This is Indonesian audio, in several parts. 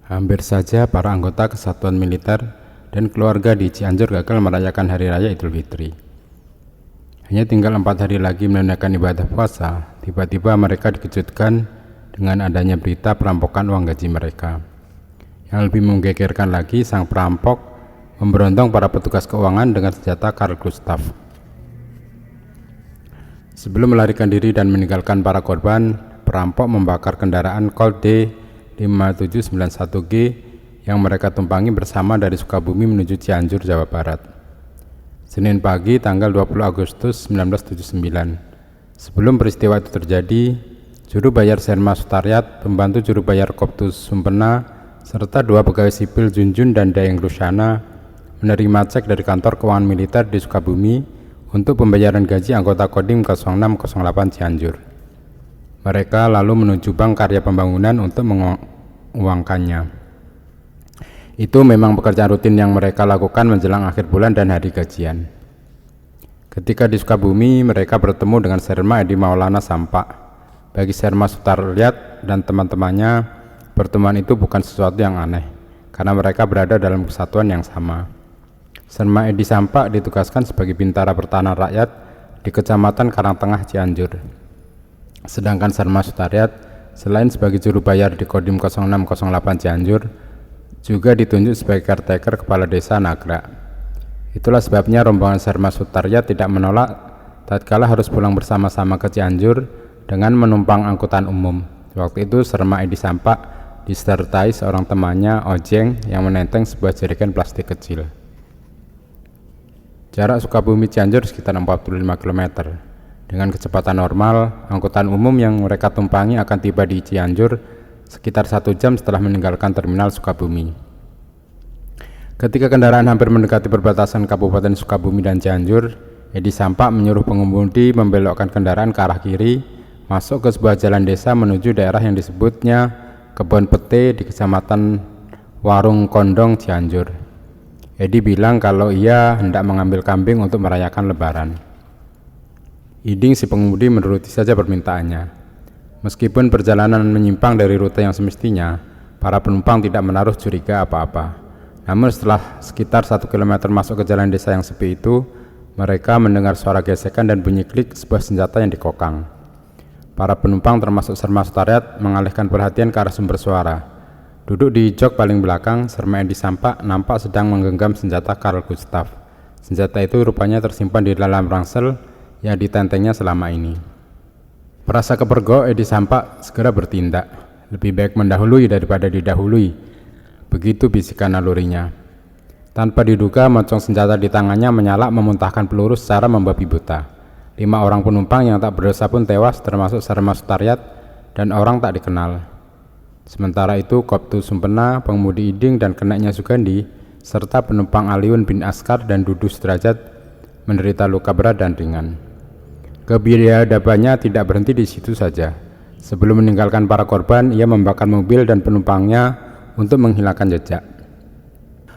Hampir saja para anggota kesatuan militer dan keluarga di Cianjur gagal merayakan Hari Raya Idul Fitri. Hanya tinggal 4 hari lagi menunaikan ibadah puasa, tiba-tiba mereka dikejutkan dengan adanya berita perampokan uang gaji mereka. Yang lebih menggegerkan lagi, sang perampok memberondong para petugas keuangan dengan senjata Carl Gustav. Sebelum melarikan diri dan meninggalkan para korban, perampok membakar kendaraan Colt D5791G yang mereka tumpangi bersama dari Sukabumi menuju Cianjur, Jawa Barat. Senin pagi tanggal 20 Agustus 1979. Sebelum peristiwa itu terjadi, juru bayar Serma Sutariat, pembantu juru bayar Koptus Sumpena, serta 2 pegawai sipil Junjun dan Daeng Rusyana menerima cek dari kantor keuangan militer di Sukabumi untuk pembayaran gaji anggota Kodim 0608 Cianjur. Mereka lalu menuju Bank Karya Pembangunan untuk menguangkannya. Itu memang pekerjaan rutin yang mereka lakukan menjelang akhir bulan dan hari gajian. Ketika di Sukabumi, mereka bertemu dengan Serma Edi Maulana Sampak. Bagi Serma Sutariat dan teman-temannya, pertemuan itu bukan sesuatu yang aneh, karena mereka berada dalam kesatuan yang sama. Serma Edi Sampak ditugaskan sebagai bintara pertahanan rakyat di Kecamatan Karangtengah, Cianjur. Sedangkan Serma Sutariat, selain sebagai juru bayar di Kodim 0608 Cianjur, juga ditunjuk sebagai caretaker kepala desa Nagra. Itulah sebabnya rombongan Serma Sutariat tidak menolak tatkala harus pulang bersama-sama ke Cianjur dengan menumpang angkutan umum. Waktu itu Serma Edi Sampak disertai seorang temannya, Ojeng, yang menenteng sebuah jerigen plastik kecil. Jarak Sukabumi Cianjur sekitar 45 km. Dengan kecepatan normal, angkutan umum yang mereka tumpangi akan tiba di Cianjur sekitar 1 jam setelah meninggalkan terminal Sukabumi. Ketika kendaraan hampir mendekati perbatasan Kabupaten Sukabumi dan Cianjur, Edi Sampak menyuruh pengemudi membelokkan kendaraan ke arah kiri, masuk ke sebuah jalan desa menuju daerah yang disebutnya Kebon Pete di Kecamatan Warung Kondong, Cianjur. Edi bilang kalau ia hendak mengambil kambing untuk merayakan Lebaran. Iding si pengemudi menuruti saja permintaannya. Meskipun perjalanan menyimpang dari rute yang semestinya, para penumpang tidak menaruh curiga apa-apa. Namun setelah sekitar 1 km masuk ke jalan desa yang sepi itu, mereka mendengar suara gesekan dan bunyi klik sebuah senjata yang dikokang. Para penumpang termasuk Serma Sutariat mengalihkan perhatian ke arah sumber suara. Duduk di jok paling belakang, Serma Edi Sampak nampak sedang menggenggam senjata Carl Gustav. Senjata itu rupanya tersimpan di dalam ransel yang ditentengnya selama ini. Merasa kepergok, Edi Sampak segera bertindak. Lebih baik mendahului daripada didahului. Begitu bisikan nalurinya. Tanpa diduga, moncong senjata di tangannya menyala memuntahkan peluru secara membabi buta. 5 orang penumpang yang tak berdosa pun tewas, termasuk Serma Sutariat dan orang tak dikenal. Sementara itu, Koptus Sumpena, pengemudi Iding dan keneknya Sugandi, serta penumpang Aliun bin Askar dan Dudu Sudrajat menderita luka berat dan ringan. Kebiadabannya tidak berhenti di situ saja. Sebelum meninggalkan para korban, ia membakar mobil dan penumpangnya untuk menghilangkan jejak.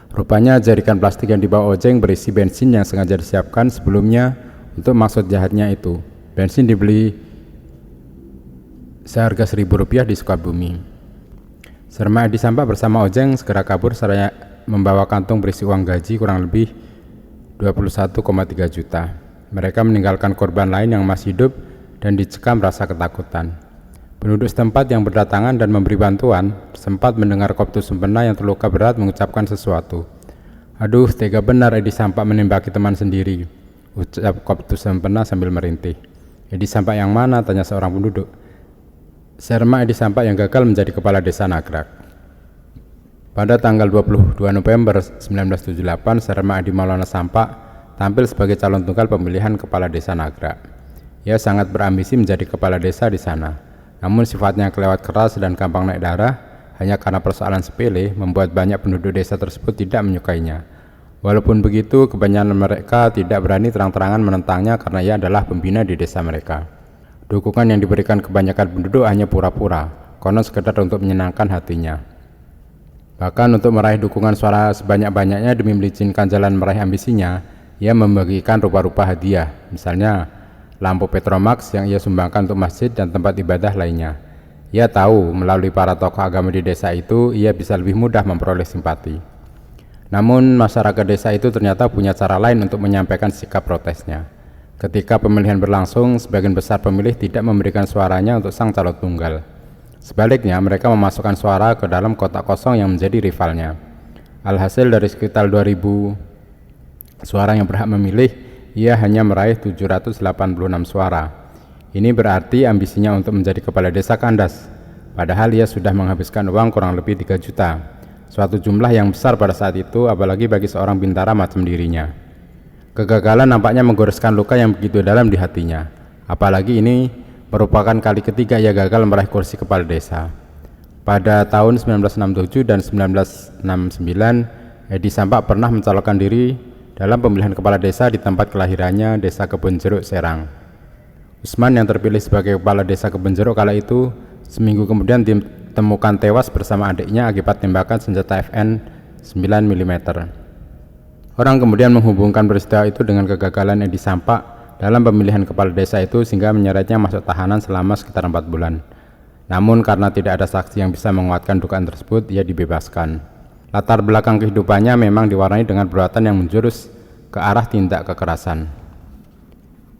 Rupanya jerikan plastik yang dibawa Ojeng berisi bensin yang sengaja disiapkan sebelumnya untuk maksud jahatnya itu. Bensin dibeli seharga Rp1.000 di Sukabumi. Serma Edi Sampak bersama Ojeng segera kabur seraya membawa kantung berisi uang gaji kurang lebih 21,3 juta. Mereka meninggalkan korban lain yang masih hidup dan dicekam rasa ketakutan. Penduduk setempat yang berdatangan dan memberi bantuan sempat mendengar Koptus Sumpena yang terluka berat mengucapkan sesuatu. "Aduh, tega benar Edi Sampak menembaki teman sendiri," ucap Koptus Sumpena sambil merintih. "Edi Sampak yang mana?" tanya seorang penduduk. "Serma Edi Sampak yang gagal menjadi kepala desa Nagrak." Pada tanggal 22 November 1978, Serma Edi Maulana Sampak tampil sebagai calon tunggal pemilihan kepala desa Nagra. Ia sangat berambisi menjadi kepala desa di sana. Namun sifatnya kelewat keras dan gampang naik darah, hanya karena persoalan sepele membuat banyak penduduk desa tersebut tidak menyukainya. Walaupun begitu, kebanyakan mereka tidak berani terang-terangan menentangnya karena ia adalah pembina di desa mereka. Dukungan yang diberikan kebanyakan penduduk hanya pura-pura, konon sekedar untuk menyenangkan hatinya. Bahkan untuk meraih dukungan suara sebanyak-banyaknya demi melicinkan jalan meraih ambisinya, ia membagikan rupa-rupa hadiah, misalnya lampu Petromax yang ia sumbangkan untuk masjid dan tempat ibadah lainnya. Ia tahu melalui para tokoh agama di desa itu ia bisa lebih mudah memperoleh simpati. Namun masyarakat desa itu ternyata punya cara lain untuk menyampaikan sikap protesnya. Ketika pemilihan berlangsung, sebagian besar pemilih tidak memberikan suaranya untuk sang calon tunggal. Sebaliknya, mereka memasukkan suara ke dalam kotak kosong yang menjadi rivalnya. Alhasil dari sekitar 2000 suara yang berhak memilih, ia hanya meraih 786 suara. Ini berarti ambisinya untuk menjadi kepala desa kandas, padahal ia sudah menghabiskan uang kurang lebih 3 juta. Suatu jumlah yang besar pada saat itu, apalagi bagi seorang bintara macam dirinya. Kegagalan nampaknya menggoreskan luka yang begitu dalam di hatinya. Apalagi ini merupakan kali ketiga ia gagal meraih kursi kepala desa. Pada tahun 1967 dan 1969, Edi Sampak pernah mencalonkan diri dalam pemilihan kepala desa di tempat kelahirannya, Desa Kebonjeruk, Serang. Usman yang terpilih sebagai kepala desa Kebonjeruk kala itu seminggu kemudian ditemukan tewas bersama adiknya akibat tembakan senjata FN 9 mm. Orang kemudian menghubungkan peristiwa itu dengan kegagalan Edi Sampak dalam pemilihan kepala desa itu sehingga menyeretnya masuk tahanan selama sekitar 4 bulan. Namun karena tidak ada saksi yang bisa menguatkan dugaan tersebut, ia dibebaskan. Latar belakang kehidupannya memang diwarnai dengan perbuatan yang menjurus ke arah tindak kekerasan.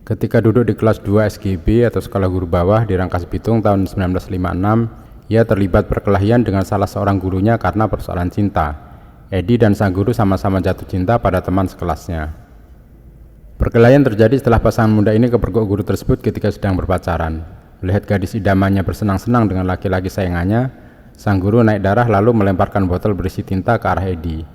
Ketika duduk di kelas 2 SGB atau Sekolah Guru Bawah di Rangkas Bitung tahun 1956, ia terlibat perkelahian dengan salah seorang gurunya karena persoalan cinta. Edi dan sang guru sama-sama jatuh cinta pada teman sekelasnya. Perkelahian terjadi setelah pasangan muda ini kepergok guru tersebut ketika sedang berpacaran. Melihat gadis idamannya bersenang-senang dengan laki-laki sayangannya, sang guru naik darah lalu melemparkan botol berisi tinta ke arah Edi.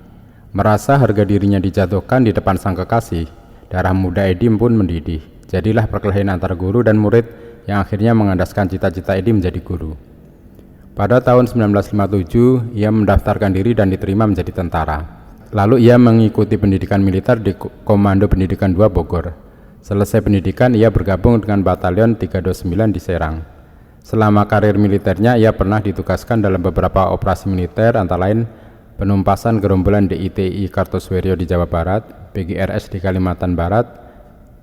Merasa harga dirinya dijatuhkan di depan sang kekasih, darah muda Edi pun mendidih. Jadilah perkelahian antara guru dan murid yang akhirnya mengandaskan cita-cita Edi menjadi guru. Pada tahun 1957, ia mendaftarkan diri dan diterima menjadi tentara. Lalu ia mengikuti pendidikan militer di Komando Pendidikan 2 Bogor. Selesai pendidikan, ia bergabung dengan Batalion 329 di Serang. Selama karir militernya, ia pernah ditugaskan dalam beberapa operasi militer, antara lain penumpasan gerombolan DITI Kartosuwiryo di Jawa Barat, PGRS di Kalimantan Barat,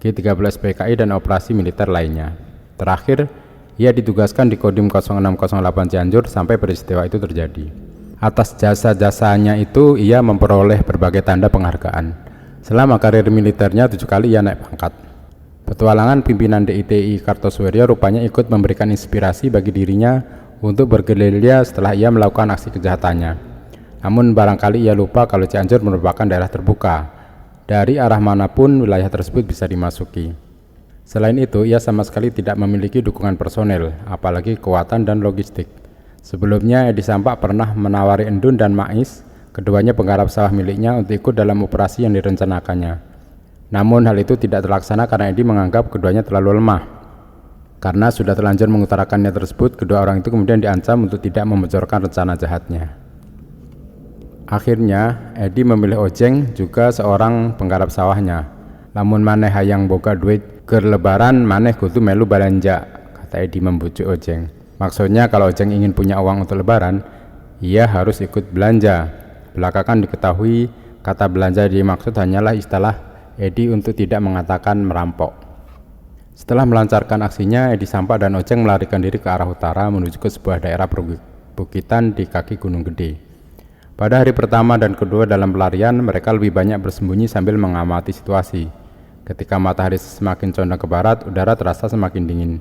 G13 PKI, dan operasi militer lainnya. Terakhir, ia ditugaskan di Kodim 0608 Cianjur sampai peristiwa itu terjadi. Atas jasa-jasanya itu ia memperoleh berbagai tanda penghargaan. Selama karir militernya 7 kali ia naik pangkat. Petualangan pimpinan DITI Kartosuwiryo rupanya ikut memberikan inspirasi bagi dirinya untuk bergerilya setelah ia melakukan aksi kejahatannya. Namun barangkali ia lupa kalau Cianjur merupakan daerah terbuka. Dari arah manapun wilayah tersebut bisa dimasuki. Selain itu, ia sama sekali tidak memiliki dukungan personel, apalagi kekuatan dan logistik. Sebelumnya, Edi Sampak pernah menawari Endun dan Mais, keduanya penggarap sawah miliknya, untuk ikut dalam operasi yang direncanakannya. Namun hal itu tidak terlaksana karena Edi menganggap keduanya terlalu lemah. Karena sudah terlanjur mengutarakannya tersebut, kedua orang itu kemudian diancam untuk tidak membocorkan rencana jahatnya. Akhirnya, Edi memilih Ojeng, juga seorang penggarap sawahnya. Lamun maneh hayang boga duit keur lebaran, maneh kudu melu balanja, kata Edi membujuk Ojeng. Maksudnya kalau Ojeng ingin punya uang untuk lebaran, ia harus ikut belanja. Belakangan diketahui kata belanja dimaksud hanyalah istilah Edi untuk tidak mengatakan merampok. Setelah melancarkan aksinya, Edi Sampak dan Ojeng melarikan diri ke arah utara menuju ke sebuah daerah perbukitan di kaki Gunung Gede. Pada hari pertama dan kedua dalam pelarian, mereka lebih banyak bersembunyi sambil mengamati situasi. Ketika matahari semakin condong ke barat, udara terasa semakin dingin.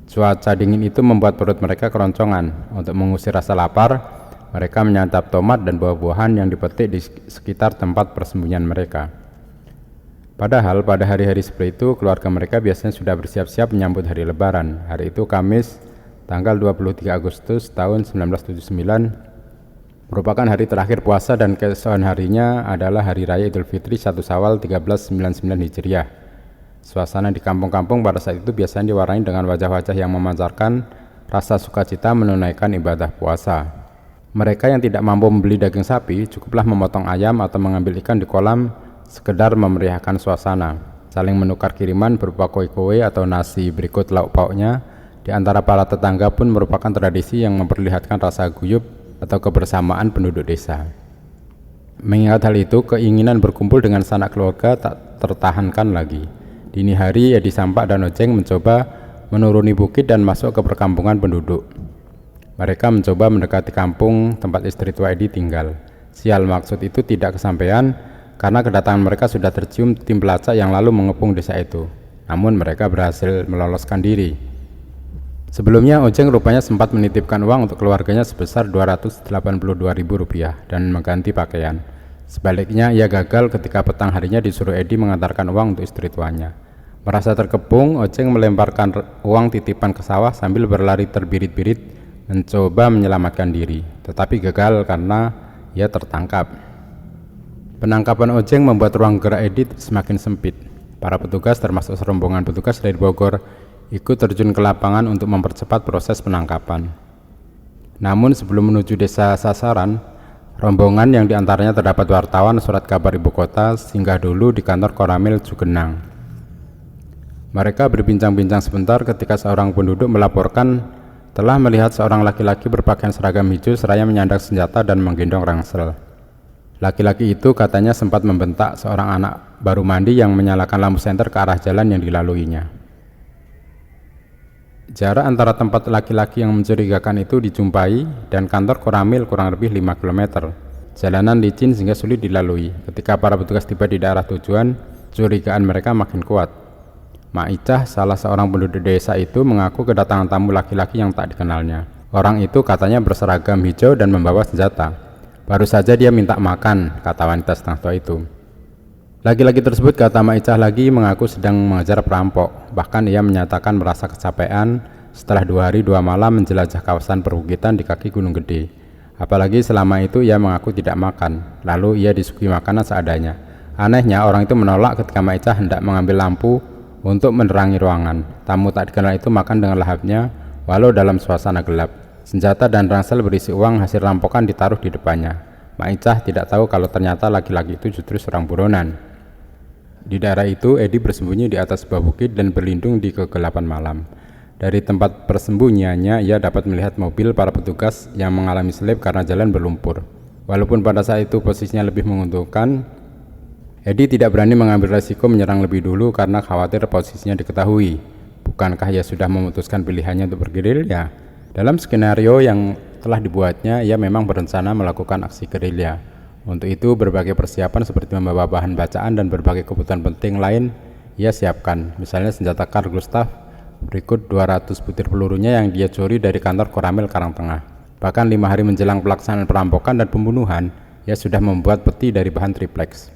Cuaca dingin itu membuat perut mereka keroncongan. Untuk mengusir rasa lapar, mereka menyantap tomat dan buah-buahan yang dipetik di sekitar tempat persembunyian mereka. Padahal pada hari-hari seperti itu, keluarga mereka biasanya sudah bersiap-siap menyambut hari lebaran. Hari itu Kamis, tanggal 23 Agustus tahun 1979, merupakan hari terakhir puasa dan keesokan harinya adalah Hari Raya Idul Fitri 1 Syawal 1399 Hijriah. Suasana di kampung-kampung pada saat itu biasanya diwarnai dengan wajah-wajah yang memancarkan rasa sukacita menunaikan ibadah puasa. Mereka yang tidak mampu membeli daging sapi cukuplah memotong ayam atau mengambil ikan di kolam sekedar memeriahkan suasana. Saling menukar kiriman berupa kue-kue atau nasi berikut lauk pauknya di antara para tetangga pun merupakan tradisi yang memperlihatkan rasa guyub atau kebersamaan penduduk desa. Mengingat hal itu, keinginan berkumpul dengan sanak keluarga tak tertahankan lagi. Dini hari, Edi Sampak dan Ojeng mencoba menuruni bukit dan masuk ke perkampungan penduduk. Mereka mencoba mendekati kampung tempat istri tua Edi tinggal. Sial, maksud itu tidak kesampaian karena kedatangan mereka sudah tercium tim pelacak yang lalu mengepung desa itu. Namun mereka berhasil meloloskan diri. Sebelumnya Ojeng rupanya sempat menitipkan uang untuk keluarganya sebesar Rp282.000 dan mengganti pakaian. Sebaliknya ia gagal ketika petang harinya disuruh Edi mengantarkan uang untuk istri tuanya. Merasa terkepung, Ojeng melemparkan uang titipan ke sawah sambil berlari terbirit-birit mencoba menyelamatkan diri, tetapi gagal karena ia tertangkap. Penangkapan Ojeng membuat ruang gerak Edi semakin sempit. Para petugas termasuk serombongan petugas dari Bogor ikut terjun ke lapangan untuk mempercepat proses penangkapan. Namun sebelum menuju desa sasaran, rombongan yang diantaranya terdapat wartawan surat kabar ibu kota singgah dulu di kantor Koramil Cugenang. Mereka berbincang-bincang sebentar ketika seorang penduduk melaporkan telah melihat seorang laki-laki berpakaian seragam hijau seraya menyandang senjata dan menggendong ransel. Laki-laki itu katanya sempat membentak seorang anak baru mandi yang menyalakan lampu senter ke arah jalan yang dilaluinya. Jarak antara tempat laki-laki yang mencurigakan itu dijumpai dan kantor Koramil kurang lebih 5 km. Jalanan licin sehingga sulit dilalui. Ketika para petugas tiba di daerah tujuan, curigaan mereka makin kuat. Mak Icah, salah seorang penduduk desa itu, mengaku kedatangan tamu laki-laki yang tak dikenalnya. Orang itu katanya berseragam hijau dan membawa senjata. Baru saja dia minta makan, kata wanita setengah tua itu. Laki-laki tersebut, kata Mak Icah lagi, mengaku sedang mengejar perampok. Bahkan ia menyatakan merasa kecapean setelah 2 hari 2 malam menjelajah kawasan perbukitan di kaki Gunung Gede. Apalagi selama itu ia mengaku tidak makan, lalu ia disuguhi makanan seadanya. Anehnya orang itu menolak ketika Mak Icah hendak mengambil lampu untuk menerangi ruangan. Tamu tak dikenal itu makan dengan lahapnya walau dalam suasana gelap. Senjata dan ransel berisi uang hasil rampokan ditaruh di depannya. Mak Icah tidak tahu kalau ternyata laki-laki itu justru seorang buronan. Di daerah itu, Edi bersembunyi di atas sebuah bukit dan berlindung di kegelapan malam. Dari tempat persembunyiannya, ia dapat melihat mobil para petugas yang mengalami selip karena jalan berlumpur. Walaupun pada saat itu posisinya lebih menguntungkan, Edi tidak berani mengambil resiko menyerang lebih dulu karena khawatir posisinya diketahui. Bukankah ia sudah memutuskan pilihannya untuk bergerilya? Dalam skenario yang telah dibuatnya, ia memang berencana melakukan aksi gerilya. Untuk itu, berbagai persiapan seperti membawa bahan bacaan dan berbagai kebutuhan penting lain ia siapkan. Misalnya senjata Carl Gustav berikut 200 butir pelurunya yang dia curi dari kantor Koramil Karangtengah. Bahkan 5 hari menjelang pelaksanaan perampokan dan pembunuhan, ia sudah membuat peti dari bahan triplex.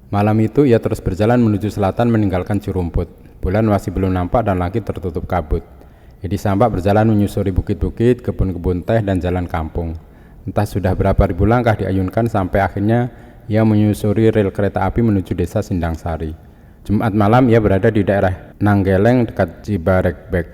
Malam itu ia terus berjalan menuju selatan meninggalkan Cirumput. Bulan masih belum nampak dan langit tertutup kabut. Edi Sampak berjalan menyusuri bukit-bukit, kebun-kebun teh dan jalan kampung. Entah sudah berapa ribu langkah diayunkan sampai akhirnya ia menyusuri rel kereta api menuju desa Sindangsari. Jumat malam ia berada di daerah Nanggeleng dekat Cibaregbek.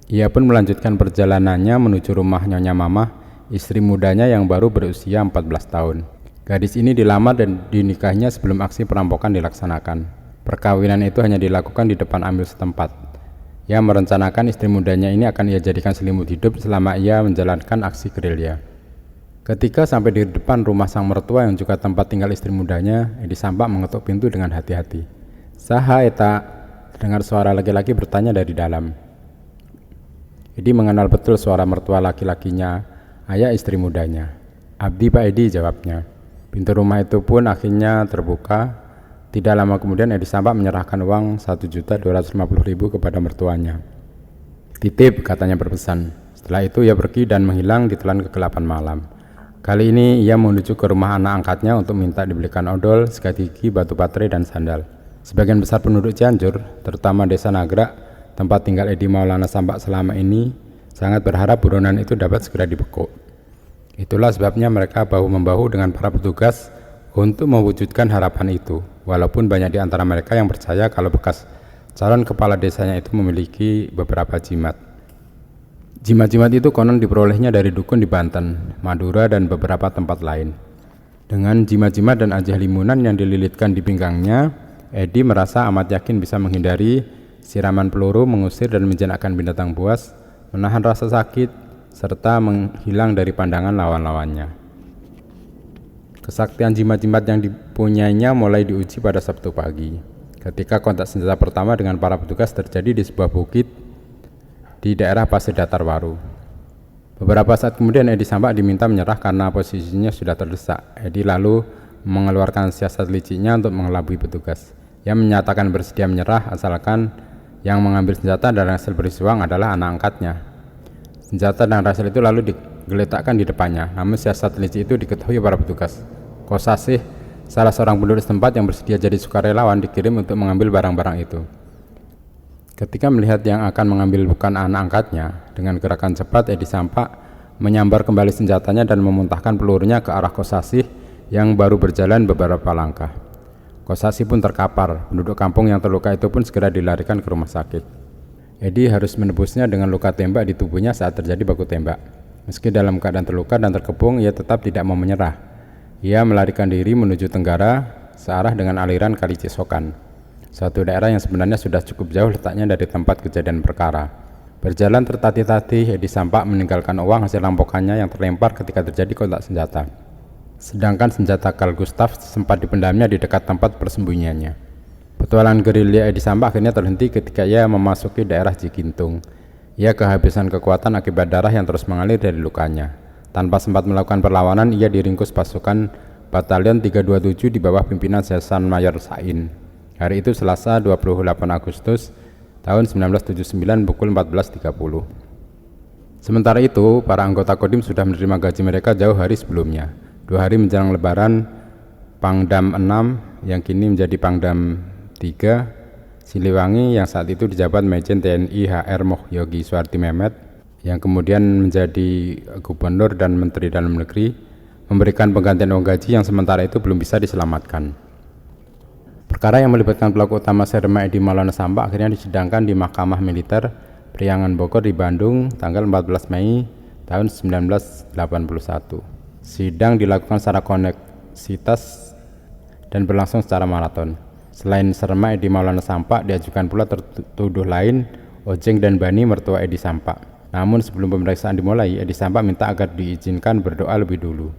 Ia pun melanjutkan perjalanannya menuju rumah Nyonya Mamah, istri mudanya yang baru berusia 14 tahun. Gadis ini dilamar dan dinikahnya sebelum aksi perampokan dilaksanakan. Perkawinan itu hanya dilakukan di depan amil setempat. Ia merencanakan istri mudanya ini akan ia jadikan selimut hidup selama ia menjalankan aksi gerilya. Ketika sampai di depan rumah sang mertua yang juga tempat tinggal istri mudanya, Edi Sampak mengetuk pintu dengan hati-hati. "Saha eta?" Terdengar suara laki-laki bertanya dari dalam. Edi mengenal betul suara mertua laki-lakinya, ayah istri mudanya. "Abdi Pak Edi," jawabnya. Pintu rumah itu pun akhirnya terbuka. Tidak lama kemudian Edi Sampak menyerahkan uang 1.250.000 kepada mertuanya. "Titip," katanya berpesan. Setelah itu ia pergi dan menghilang ditelan kegelapan malam. Kali ini ia menuju ke rumah anak angkatnya untuk minta dibelikan odol, sikat gigi, batu baterai, dan sandal. Sebagian besar penduduk Cianjur, terutama desa Nagrak, tempat tinggal Edi Maulana Sampak selama ini, sangat berharap buronan itu dapat segera dibekuk. Itulah sebabnya mereka bahu-membahu dengan para petugas untuk mewujudkan harapan itu, walaupun banyak di antara mereka yang percaya kalau bekas calon kepala desanya itu memiliki beberapa jimat. Jimat-jimat itu konon diperolehnya dari dukun di Banten, Madura, dan beberapa tempat lain. Dengan jimat-jimat dan ajah limunan yang dililitkan di pinggangnya, Edi merasa amat yakin bisa menghindari siraman peluru, mengusir dan menjenakkan binatang buas, menahan rasa sakit, serta menghilang dari pandangan lawan-lawannya. Kesaktian jimat-jimat yang dipunyainya mulai diuji pada Sabtu pagi, ketika kontak senjata pertama dengan para petugas terjadi di sebuah bukit di daerah Pasir Datar Waru. Beberapa saat kemudian Edi Sampak diminta menyerah karena posisinya sudah terdesak. Edi lalu mengeluarkan siasat licinnya untuk mengelabui petugas. Ia menyatakan bersedia menyerah asalkan yang mengambil senjata dan ransel berisi uang adalah anak angkatnya. Senjata dan ransel itu lalu digeletakkan di depannya, namun siasat licin itu diketahui para petugas. Kosasih, salah seorang penduduk setempat yang bersedia jadi sukarelawan, dikirim untuk mengambil barang-barang itu. Ketika melihat yang akan mengambil bukan anak angkatnya, dengan gerakan cepat Edi Sampak menyambar kembali senjatanya dan memuntahkan pelurunya ke arah Kosasih yang baru berjalan beberapa langkah. Kosasih pun terkapar. Penduduk kampung yang terluka itu pun segera dilarikan ke rumah sakit. Edi harus menebusnya dengan luka tembak di tubuhnya saat terjadi baku tembak. Meski dalam keadaan terluka dan terkepung, ia tetap tidak mau menyerah. Ia melarikan diri menuju tenggara searah dengan aliran Kali Cisokan, suatu daerah yang sebenarnya sudah cukup jauh letaknya dari tempat kejadian perkara. Berjalan tertatih-tatih, Edi Sampak meninggalkan uang hasil rampokannya yang terlempar ketika terjadi kontak senjata. Sedangkan senjata Carl Gustaf sempat dipendamnya di dekat tempat persembunyiannya. Petualangan gerilya Edi Sampak akhirnya terhenti ketika ia memasuki daerah Cikintung. Ia kehabisan kekuatan akibat darah yang terus mengalir dari lukanya. Tanpa sempat melakukan perlawanan, ia diringkus pasukan Batalion 327 di bawah pimpinan Sesan Mayor Sain. Hari itu Selasa 28 Agustus tahun 1979 pukul 14.30. Sementara itu, para anggota Kodim sudah menerima gaji mereka jauh hari sebelumnya. 2 hari menjelang Lebaran, Pangdam 6 yang kini menjadi Pangdam 3 Siliwangi yang saat itu dijabat Majen TNI HR Mohyogi Suarti Mehmet yang kemudian menjadi Gubernur dan Menteri Dalam Negeri memberikan penggantian uang gaji yang sementara itu belum bisa diselamatkan. Perkara yang melibatkan pelaku utama Serma Edi Maulana Sampak akhirnya disidangkan di Mahkamah Militer Priangan Bogor di Bandung tanggal 14 Mei tahun 1981. Sidang dilakukan secara koneksitas dan berlangsung secara maraton. Selain Serma Edi Maulana Sampak, diajukan pula tertuduh lain, Ojeng dan Bani mertua Edi Sampak. Namun sebelum pemeriksaan dimulai, Edi Sampak minta agar diizinkan berdoa lebih dulu.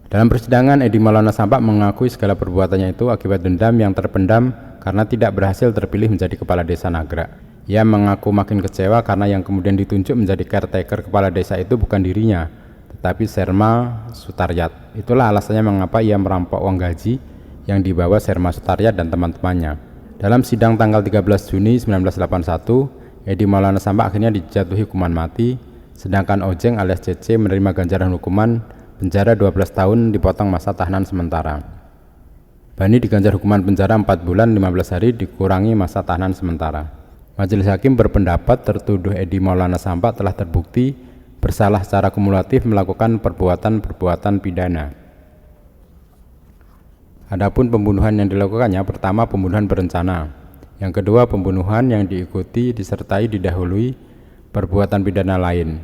Dalam persidangan, Edi Maulana Sampak mengakui segala perbuatannya itu akibat dendam yang terpendam karena tidak berhasil terpilih menjadi kepala desa Nagrek. Ia mengaku makin kecewa karena yang kemudian ditunjuk menjadi caretaker kepala desa itu bukan dirinya, tetapi Serma Sutaryat. Itulah alasannya mengapa ia merampok uang gaji yang dibawa Serma Sutaryat dan teman-temannya. Dalam sidang tanggal 13 Juni 1981, Edi Maulana Sampak akhirnya dijatuhi hukuman mati, sedangkan Ojeng alias CC menerima ganjaran hukuman penjara 12 tahun dipotong masa tahanan sementara. Bani diganjar hukuman penjara 4 bulan 15 hari dikurangi masa tahanan sementara. Majelis hakim berpendapat tertuduh Edi Maulana Sampak telah terbukti bersalah secara kumulatif melakukan perbuatan-perbuatan pidana. Adapun pembunuhan yang dilakukannya, pertama pembunuhan berencana, yang kedua pembunuhan yang diikuti disertai didahului perbuatan pidana lain,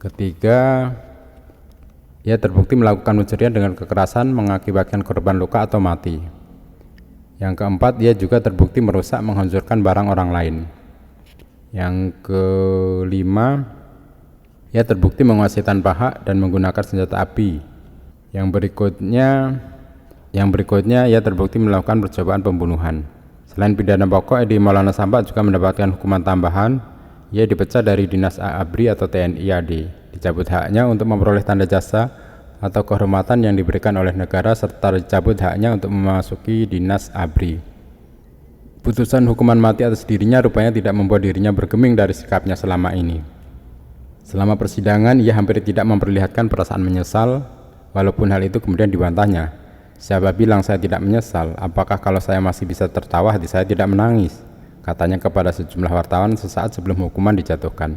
ketiga ia terbukti melakukan pencurian dengan kekerasan mengakibatkan korban luka atau mati. Yang keempat, ia juga terbukti merusak menghancurkan barang orang lain. Yang kelima, ia terbukti menguasai tanpa hak dan menggunakan senjata api. Yang berikutnya ia terbukti melakukan percobaan pembunuhan. Selain pidana pokok, Edi Maulana Sampak juga mendapatkan hukuman tambahan. Ia dipecat dari Dinas ABRI atau TNI AD. Dicabut haknya untuk memperoleh tanda jasa atau kehormatan yang diberikan oleh negara serta dicabut haknya untuk memasuki Dinas ABRI. Putusan hukuman mati atas dirinya rupanya tidak membuat dirinya bergeming dari sikapnya selama ini. Selama persidangan ia hampir tidak memperlihatkan perasaan menyesal, walaupun hal itu kemudian dibantahnya. Siapa bilang saya tidak menyesal? Apakah kalau saya masih bisa tertawa hati saya tidak menangis? Katanya kepada sejumlah wartawan sesaat sebelum hukuman dijatuhkan.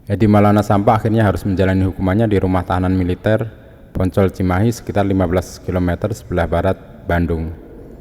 Edi Maulana Sampak akhirnya harus menjalani hukumannya di rumah tahanan militer Poncol Cimahi sekitar 15 km sebelah barat Bandung.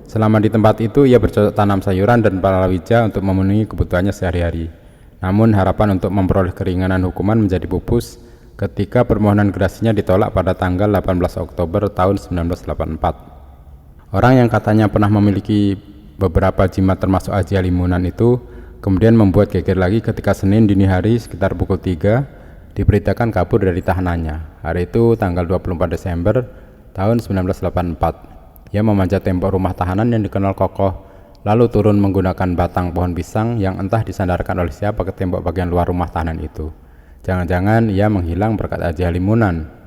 Selama di tempat itu ia bercocok tanam sayuran dan palawija untuk memenuhi kebutuhannya sehari-hari. Namun harapan untuk memperoleh keringanan hukuman menjadi pupus ketika permohonan gerasinya ditolak pada tanggal 18 Oktober tahun 1984. Orang yang katanya pernah memiliki beberapa jimat termasuk Haji Halimunan itu kemudian membuat geger lagi ketika Senin dini hari sekitar pukul 3 diberitakan kabur dari tahanannya. Hari itu tanggal 24 Desember tahun 1984. Ia memanjat tembok rumah tahanan yang dikenal kokoh, lalu turun menggunakan batang pohon pisang yang entah disandarkan oleh siapa ke tembok bagian luar rumah tahanan itu. Jangan-jangan ia menghilang berkat Haji Halimunan.